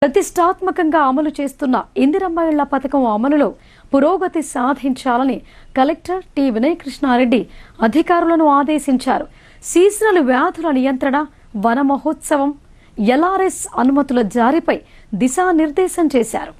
ప్రతిష్టాత్మకంగా అమలు చేస్తున్న ఇందిరమ్మ ఇళ్ల పథకం అమలులో పురోగతి సాధించాలని కలెక్టర్ టి వినయ్ కృష్ణారెడ్డి అధికారులను ఆదేశించారు. సీజనల్ వ్యాధుల నియంత్రణ, వన మహోత్సవం, ఎల్ఆర్ఎస్ అనుమతుల జారీపై దిశానిర్దేశం చేశారు.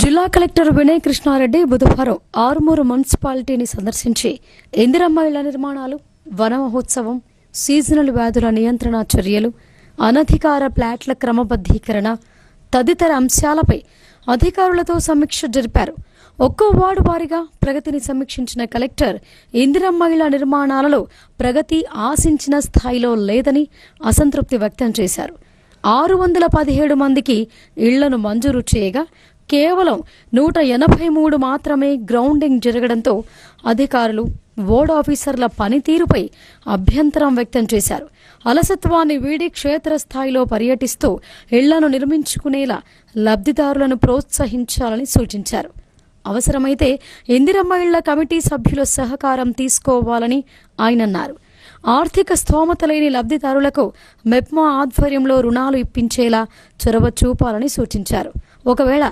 జిల్లా కలెక్టర్ వినయ్ కృష్ణారెడ్డి బుధవారం ఆరుమూరు మున్సిపాలిటీని సందర్శించి ఇందిరమ్మ ఇళ్ల నిర్మాణాలు, వన మహోత్సవం, సీజనల్ వ్యాధుల నియంత్రణ చర్యలు, అనధికార ప్లాట్ల క్రమబద్ధీకరణ తదితర అంశాలపై అధికారులతో సమీక్ష జరిపారు. ఒక్కో వార్డు వారీగా ప్రగతిని సమీక్షించిన కలెక్టర్ ఇందిరమ్మ ఇళ్ల నిర్మాణాలలో ప్రగతి ఆశించిన స్థాయిలో లేదని అసంతృప్తి వ్యక్తం చేశారు. 617 మందికి ఇళ్లను మంజూరు చేయగా కేవలం 183 మాత్రమే గ్రౌండింగ్ జరగడంతో అధికారులు, వార్డు ఆఫీసర్ల పనితీరుపై అభ్యంతరం వ్యక్తం చేశారు. అలసత్వాన్ని వీడి క్షేత్రస్థాయిలో పర్యటిస్తూ ఇళ్లను నిర్మించుకునేలా లబ్ధిదారులను ప్రోత్సహించాలని సూచించారు. అవసరమైతే ఇందిరమ్మ ఇళ్ల కమిటీ సభ్యుల సహకారం తీసుకోవాలని ఆయన అన్నారు. ఆర్థిక స్తోమత లేని లబ్ధిదారులకు మెప్మా ఆధ్వర్యంలో రుణాలు ఇప్పించేలా చొరవ చూపాలని సూచించారు. ఒకవేళ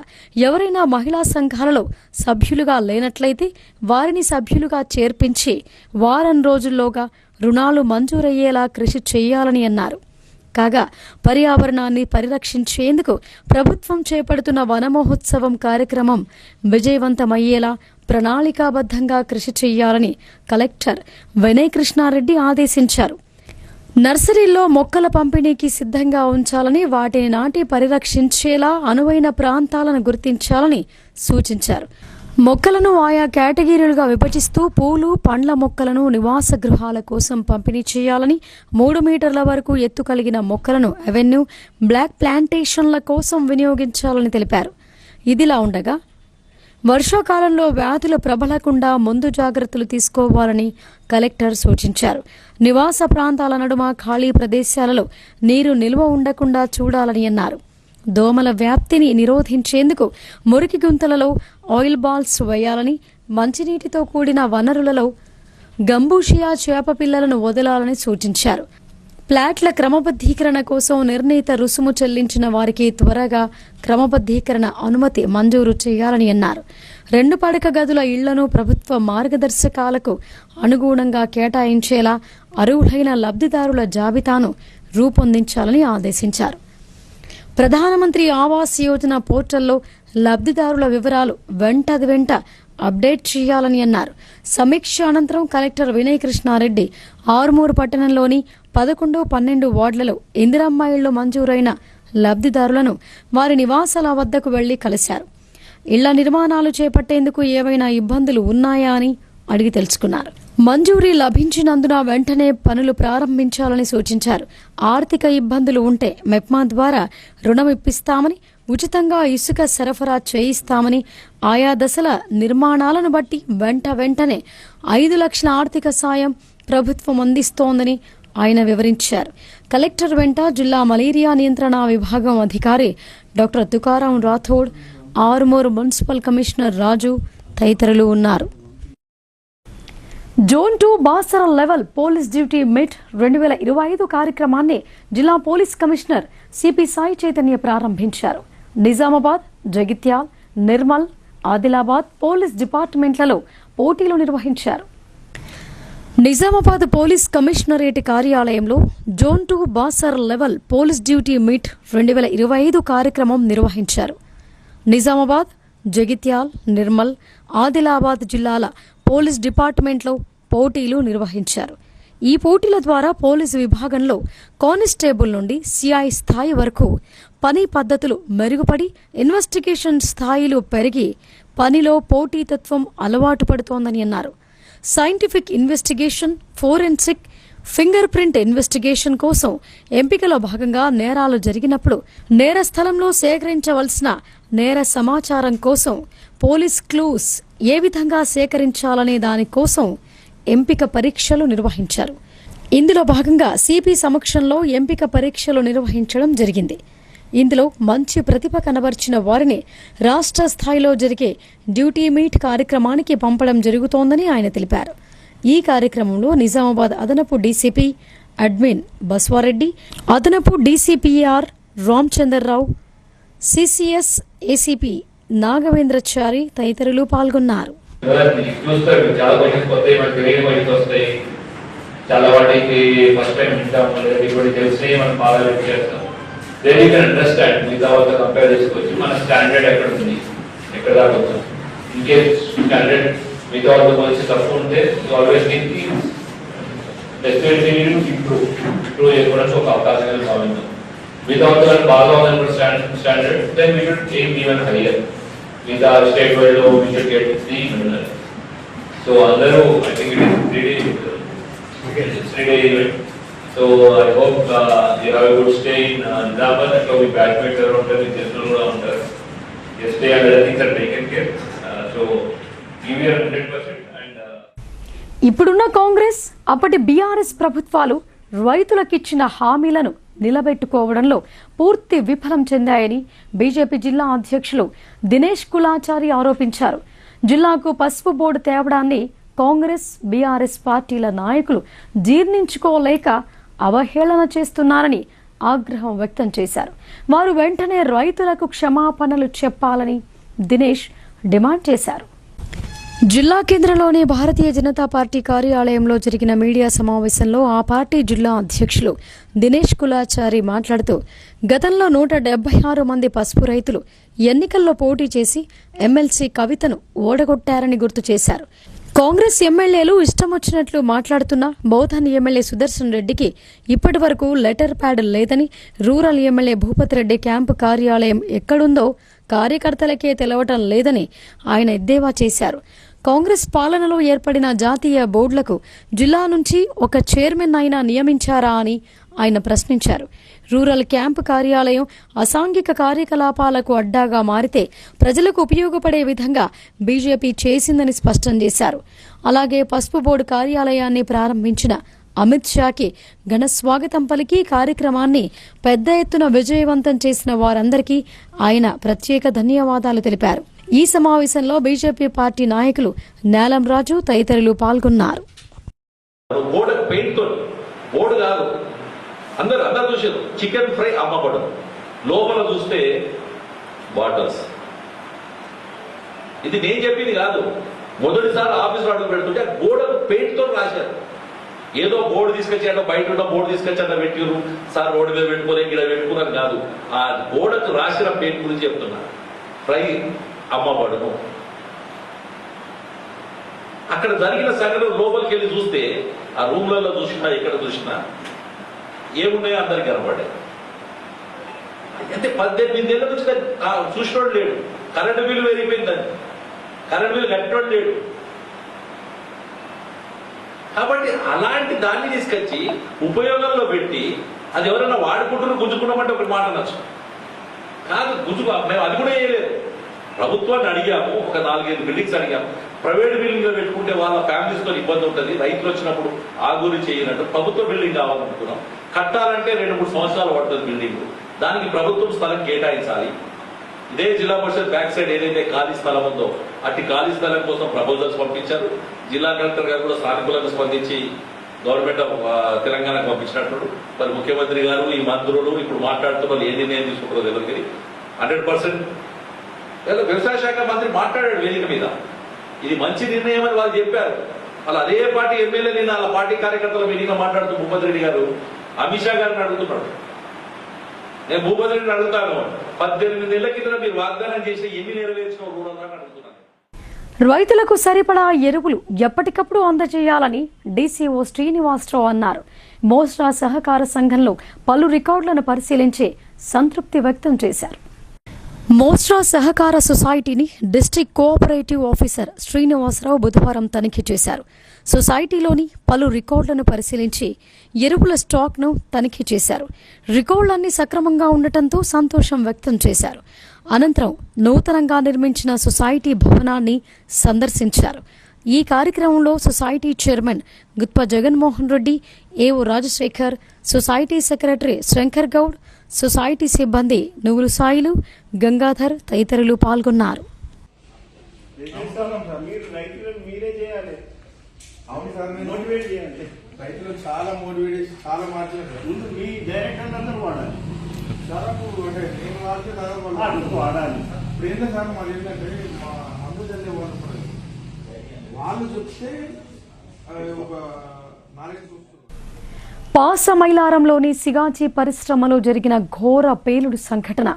ఎవరైనా మహిళా సంఘాలలో సభ్యులుగా లేనట్లయితే వారిని సభ్యులుగా చేర్పించి వారం రోజుల్లోగా రుణాలు మంజూరయ్యేలా కృషి చేయాలని అన్నారు. కాగా పర్యావరణాన్ని పరిరక్షించేందుకు ప్రభుత్వం చేపడుతున్న వన మహోత్సవం కార్యక్రమం విజయవంతమయ్యేలా ప్రణాళికాబద్ధంగా కృషి చేయాలని కలెక్టర్ వినయ్ కృష్ణారెడ్డి ఆదేశించారు. నర్సరీల్లో మొక్కల పంపిణీకి సిద్ధంగా ఉంచాలని, వాటిని నాటి పరిరక్షించేలా అనువైన ప్రాంతాలను గుర్తించాలని సూచించారు. మొక్కలను ఆయా కేటగిరీలుగా విభజిస్తూ పూలు, పండ్ల మొక్కలను నివాస గృహాల కోసం పంపిణీ చేయాలని, 3 మీటర్ల వరకు ఎత్తు కలిగిన మొక్కలను అవెన్యూ, బ్లాక్ ప్లాంటేషన్ల కోసం వినియోగించాలని తెలిపారు. ఇదిలా ఉండగా వర్షాకాలంలో వ్యాధులు ప్రబలకుండా ముందు జాగ్రత్తలు తీసుకోవాలని కలెక్టర్ సూచించారు. నివాస ప్రాంతాల నడుమ ఖాళీ ప్రదేశాలలో నీరు నిల్వ ఉండకుండా చూడాలని అన్నారు. దోమల వ్యాప్తిని నిరోధించేందుకు మురికి గుంతలలో ఆయిల్ బాల్స్ వేయాలని, మంచినీటితో కూడిన వనరులలో గంబూషియా చేప పిల్లలను వదలాలని సూచించారు. ప్లాట్ల క్రమబద్ధీకరణ కోసం నిర్ణీత రుసుము చెల్లించిన వారికి త్వరగా క్రమబద్ధీకరణ అనుమతి మంజూరు చేయాలని అన్నారు. 2 పడక గదుల ఇళ్లను ప్రభుత్వ మార్గదర్శకాలకు అనుగుణంగా కేటాయించేలా అర్హులైన లబ్ధిదారుల జాబితాను రూపొందించాలని ఆదేశించారు. ప్రధానమంత్రి ఆవాస్ యోజన పోర్టల్లో లబ్ధిదారుల వివరాలు వెంట అప్డేట్ చేయాలని అన్నారు. సమీక్ష అనంతరం కలెక్టర్ వినయ్ కృష్ణారెడ్డి ఆరుమూరు పట్టణంలోని 11, 12 వార్డులలో ఇందిరమ్మ ఇళ్లు మంజూరైన లబ్ధిదారులను వారి నివాసాల వద్దకు వెళ్లి కలిశారు. ఇళ్ల నిర్మాణాలు చేపట్టేందుకు ఏవైనా ఇబ్బందులు ఉన్నాయా అని అడిగి తెలుసుకున్నారు. మంజూరీ లభించినందున వెంటనే పనులు ప్రారంభించాలని సూచించారు. ఆర్థిక ఇబ్బందులు ఉంటే మెప్మా ద్వారా రుణం ఇప్పిస్తామని, ఉచితంగా ఇసుక సరఫరా చేయిస్తామని, ఆయా దశల నిర్మాణాలను బట్టి వెంటనే 5 లక్షల ఆర్థిక సాయం ప్రభుత్వం అందిస్తోందని ఆయన వివరించారు. కలెక్టర్ వెంట జిల్లా మలేరియా నియంత్రణ విభాగం అధికారి doctor Tukaram Rathod, Armoor municipal commissioner Raju తదితరులు ఉన్నారు. Zone 2 Basara level police duty meet 2025 కార్యక్రమాన్ని జిల్లా police commissioner CP Sai Chaitanya ప్రారంభించారు. నిజామాబాద్, జగిత్యాల్, నిర్మల్, ఆదిలాబాద్ పోలీస్ డిపార్ట్మెంట్లలో పోటీలు నిర్వహించారు. నిజామాబాద్ పోలీస్ కమిషనరేట్ కార్యాలయంలో zone 2 Basar level police duty meet 2025 కార్యక్రమం నిర్వహించారు. నిజామాబాద్, జగిత్యాల్, నిర్మల్, ఆదిలాబాద్ జిల్లాల పోలీస్ డిపార్ట్మెంట్లో పోటీలు నిర్వహించారు. ఈ పోటీల ద్వారా పోలీసు విభాగంలో కానిస్టేబుల్ నుండి సిఐ స్థాయి వరకు పని పద్ధతులు మెరుగుపడి ఇన్వెస్టిగేషన్ స్థాయిలు పెరిగి పనిలో పోటీతత్వం అలవాటు పడుతోందని అన్నారు. Scientific investigation, forensic, finger print investigation కోసం ఎంపికలో భాగంగా నేరాలు జరిగినప్పుడు నేర స్థలంలో సేకరించవలసిన నేర సమాచారం కోసం పోలీస్ క్లూస్ ఏ విధంగా సేకరించాలనే దానికోసం ఎంపిక పరీక్షలు నిర్వహించారు. ఇందులో భాగంగా సిపి సమక్షంలో ఎంపిక పరీక్షలు నిర్వహించడం జరిగింది. ఇందులో మంచి ప్రతిభ కనబర్చిన వారిని రాష్ట్ర స్థాయిలో జరిగే డ్యూటీ మీట్ కార్యక్రమానికి పంపడం జరుగుతోందని ఆయన తెలిపారు. ఈ కార్యక్రమంలో నిజామాబాద్ అదనపు డీసీపీ అడ్మిన్ బస్వారెడ్డి, అదనపు డీసీపీఆర్ రామచంద్రరావు, సిసిఎస్ ఏసీపీ నాగవేంద్రచారి తదితరులు పాల్గొన్నారు. చాలా వాటికి ఫస్ట్ టైం వింటాము, ఇప్పుడు తెలిసినవి మనం బాగా లిఫ్ట్ చేస్తాం. దెన్ యూ కెన్ అండర్స్టాండ్ మిగతా వాళ్ళతో కంపేర్ చేసుకొచ్చి మన స్టాండర్డ్ ఎక్కడ ఉంది, ఎక్కడ దాకా వచ్చాం. ఇన్కేస్ స్టాండర్డ్ మిగతా వాళ్ళతో పోల్చి తక్కువ ఉంటే ఆల్వేస్ దీనికి డెస్టినేట్లీ ఇంప్రూవ్ చేసుకోవడానికి ఒక అవకాశం భావించాం. మిగతా వాళ్ళతో బాగా ఉందనుకుంటే standard then we should aim even higher. మిగతా స్టేట్ వైడ్ లో we should get the winner. So అందరూ I think it is really it's really event. So I hope you have a good stay in Nizamabad. So we batchmates around there, we just know around there. Yesterday and other things are taken care. So give your 100% and. ఇప్పుడున్న కాంగ్రెస్ అప్పటి BRS ప్రభుత్వాలు రైతులకిచ్చిన హామీలను నిలబెట్టుకోవడంలో పూర్తి విఫలం చెందాయని BJP జిల్లా అధ్యక్షులు దినేష్ కులాచారి ఆరోపించారు. జిల్లాకు పసుపు బోర్డు తేవడాన్ని కాంగ్రెస్ బీఆర్ఎస్ పార్టీల నాయకులు జీర్ణించుకోలేక అవహేళన చేస్తున్నారని ఆగ్రహం వ్యక్తం చేశారు. వారు వెంటనే రైతులకు క్షమాపణలు చెప్పాలని దినేష్ డిమాండ్ చేశారు. జిల్లా కేంద్రంలోని భారతీయ జనతా పార్టీ కార్యాలయంలో జరిగిన మీడియా సమావేశంలో ఆ పార్టీ జిల్లా అధ్యక్షులు దినేష్ కులాచారి మాట్లాడుతూ గతంలో 176 మంది పసుపు రైతులు ఎన్నికల్లో పోటీ చేసి ఎమ్మెల్సీ కవితను ఓడగొట్టారని గుర్తు చేశారు. కాంగ్రెస్ ఎమ్మెల్యేలు ఇష్టం వచ్చినట్లు మాట్లాడుతున్న బౌద్ధన్ ఎమ్మెల్యే సుదర్శన్ రెడ్డికి ఇప్పటి వరకు లెటర్ ప్యాడ్ లేదని, rural MLA Bhupathi Reddy camp కార్యాలయం ఎక్కడుందో కార్యకర్తలకే తెలవటం లేదని ఆయన ఎద్దేవా చేశారు. కాంగ్రెస్ పాలనలో ఏర్పడిన జాతీయ బోర్డులకు జిల్లా నుంచి ఒక చైర్మన్ అయినా నియమించారా అని ఆయన ప్రశ్నించారు. రూరల్ క్యాంపు కార్యాలయం అసాంఘిక కార్యకలాపాలకు అడ్డాగా మారితే ప్రజలకు ఉపయోగపడే విధంగా బీజేపీ చేసిందని స్పష్టం చేశారు. అలాగే పసుపు బోర్డు కార్యాలయాన్ని ప్రారంభించిన అమిత్ షాకి ఘన స్వాగతం పలికి కార్యక్రమాన్ని పెద్ద ఎత్తున విజయవంతం చేసిన వారందరికీ ఆయన ప్రత్యేక ధన్యవాదాలు తెలిపారు. ఈ సమావేశంలో బీజేపీ పార్టీ నాయకులు నేలం రాజు తదితరులు పాల్గొన్నారు. అందరు చూసారు. చికెన్ ఫ్రై అమ్మబడు, లోపల చూస్తే బాటిల్స్. ఇది నేను చెప్పింది కాదు. మొదటిసారి ఆఫీసులో అడుగు పెడుతుంటే గోడకు పెయింట్ తో రాశారు. ఏదో బోర్డు తీసుకొచ్చాడో బయట ఉన్న బోర్డు తీసుకొచ్చాడో పెట్టిరు, సార్ రోడ్డు మీద పెట్టుకోలే ఇక్కడ పెట్టుకున్నారు కాదు. ఆ గోడకు రాసిన పెయింట్ గురించి చెప్తున్నా. ఫ్రై అమ్మబడును. అక్కడ జరిగిన సంఘటన లోపలికి వెళ్ళి చూస్తే ఆ రూమ్లలో చూసినా ఇక్కడ చూసినా ఏమున్నాయో అందరికి కనపడ్డాయి. అంటే 18 ఏళ్ళ నుంచి చూసినోడు లేడు. కరెంటు బిల్లు పెరిగిపోయిందని, కరెంటు బిల్లు కట్టినోడు లేడు. కాబట్టి అలాంటి దాన్ని తీసుకొచ్చి ఉపయోగంలో పెట్టి అది ఎవరైనా వాడుకుంటున్నారు గుంజుకున్నామంటే ఒకటి మాట నచ్చు కాదు. మేము అది కూడా వేయలేదు. ప్రభుత్వాన్ని అడిగాము, ఒక 4-5 బిల్డింగ్స్ అడిగాము. ప్రైవేట్ బిల్డింగ్ లో పెట్టుకుంటే వాళ్ళ ఫ్యామిలీస్ తో ఇబ్బంది ఉంటుంది, రైతులు వచ్చినప్పుడు ఆ గురించి చేయనట్టు ప్రభుత్వ బిల్డింగ్ కావాలనుకున్నాం. కట్టాలంటే 2-3 సంవత్సరాలు పడుతుంది బిల్డింగ్. దానికి ప్రభుత్వం స్థలం కేటాయించాలి. ఇదే జిల్లా పరిషత్ బ్యాక్ సైడ్ ఏదైతే ఖాళీ స్థలం ఉందో అట్టి ఖాళీ స్థలం కోసం ప్రపోజల్స్ పంపించారు. జిల్లా కలెక్టర్ గారు కూడా సానుకూలంగా స్పందించి గవర్నమెంట్ ఆఫ్ తెలంగాణకు పంపించినట్టు. మరి ముఖ్యమంత్రి గారు ఈ మంత్రులు ఇప్పుడు మాట్లాడుతున్నారు, ఏ నిర్ణయం తీసుకుంటారో తెలియదు. 100% వ్యవసాయ శాఖ మంత్రి మాట్లాడాడు వేదిక మీద. ఇది మంచి నిర్ణయం అని వాళ్ళు చెప్పారు. వాళ్ళు అదే పార్టీ ఎమ్మెల్యే నేను వాళ్ళ పార్టీ కార్యకర్తల మీటింగ్ భూపతి రెడ్డి గారు అమిత్ షా గారిని అడుగుతున్నాడు. నేను భూపతి రెడ్డిని అడుగుతాను, 18 ఏళ్ల కింద మీరు వాగ్దానం చేసి ఎన్ని నెరవేర్చిన రూరల్ అని అడుగుతున్నాను. రైతులకు సరిపడా ఎరువులు ఎప్పటికప్పుడు అందజేయాలని డీసీఓ శ్రీనివాసరావు అన్నారు. మోస్రా సహకార సంఘంలో పలు రికార్డులను పరిశీలించి సంతృప్తి వ్యక్తం చేశారు. మోస్రా సహకార సొసైటీని డిస్ట్రిక్ట్ కోఆపరేటివ్ ఆఫీసర్ శ్రీనివాసరావు బుధవారం తనిఖీ చేశారు. సొసైటీలోని పలు రికార్డులను పరిశీలించి ఎరువుల స్టాక్ను తనిఖీ చేశారు. రికార్డులన్నీ సక్రమంగా ఉండటంతో సంతోషం వ్యక్తం చేశారు. అనంతరం నూతనంగా నిర్మించిన సొసైటీ భవనాన్ని సందర్శించారు. ఈ కార్యక్రమంలో society chairman Guthpa Jaganmohan Reddy, AO Rajasekhar, society secretary Shankar Goud, society సిబ్బంది నువ్వులు సాయిలు, గంగాధర్ తదితరులు పాల్గొన్నారు. రైతులు చాలా మోటివేట్ చాలా మాట్లాడారు. ముందు మీ డైరెక్టర్ అందరూ వాడాలి. దాదాపు అంటే నేను వాడితే దాదాపు వాళ్ళు వాడాలి. ఇప్పుడు ఏంటంటే సార్ మాది ఏంటంటే మా అమృతల్లి వాళ్ళు చెప్తే ఒక 4 చూస్తారు. పాసమైలారంలోని సిగాచి పరిశ్రమలో జరిగిన ఘోర పేలుడు సంఘటన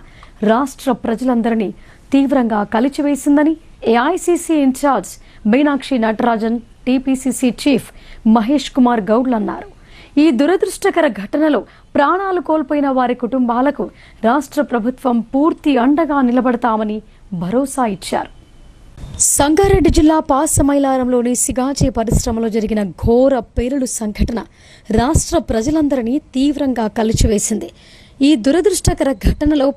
రాష్ట్ర ప్రజలందరినీ తీవ్రంగా కలిచివేసిందని AICC in-charge Meenakshi Natarajan, TPCC chief Mahesh Kumar గౌడ్లు అన్నారు. ఈ దురదృష్టకర ఘటనలో ప్రాణాలు కోల్పోయిన వారి కుటుంబాలకు రాష్ట్ర ప్రభుత్వం పూర్తి అండగా నిలబడతామని భరోసా ఇచ్చారు. సంగారెడ్డి జిల్లా పాసమైలారంలోని సిగాచి పరిశ్రమలో జరిగిన ఘోర పేలుడు సంఘటన రాష్ట్ర ప్రజలందరినీ తీవ్రంగా కలిచివేసింది. ఈ దురదృష్టకర ఘటనలో